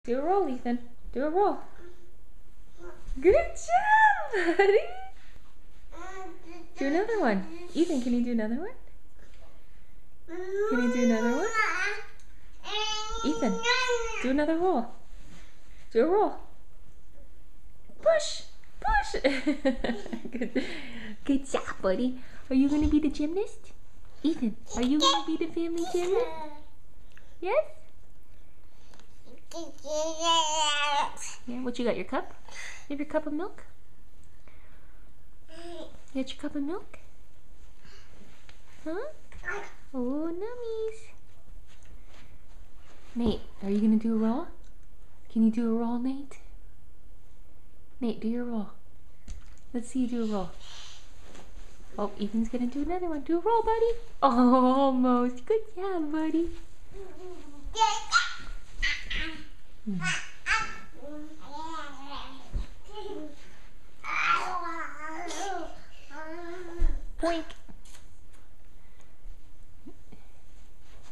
Do a roll, Ethan. Do a roll. Good job, buddy. Do another one. Ethan, can you do another one? Can you do another one? Ethan, do another roll. Do a roll. Push. Push. Good job, buddy. Are you going to be the gymnast? Ethan, are you going to be the family gymnast? Yes? Yeah, what you got, your cup? You have your cup of milk? You got your cup of milk? Huh? Oh, nummies. Nate, are you going to do a roll? Can you do a roll, Nate? Nate, do your roll. Let's see you do a roll. Oh, Ethan's going to do another one. Do a roll, buddy. Oh, almost. Good job, buddy. Poink.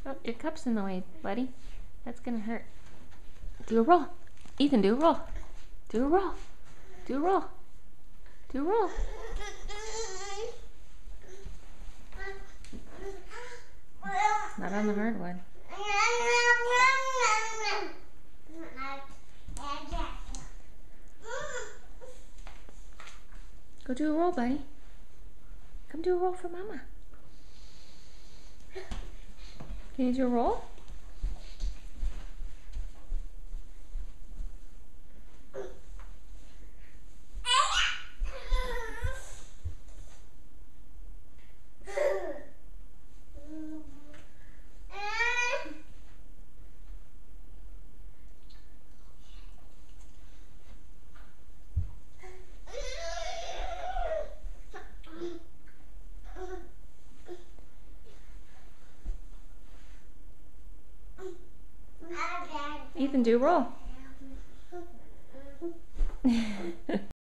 Oh, your cup's in the way, buddy. That's gonna hurt. Do a roll. Ethan, do a roll. Do a roll. Do a roll. Do a roll. Not on the hard one. Go do a roll, buddy. Come do a roll for Mama. Can you do a roll? Ethan, do a roll.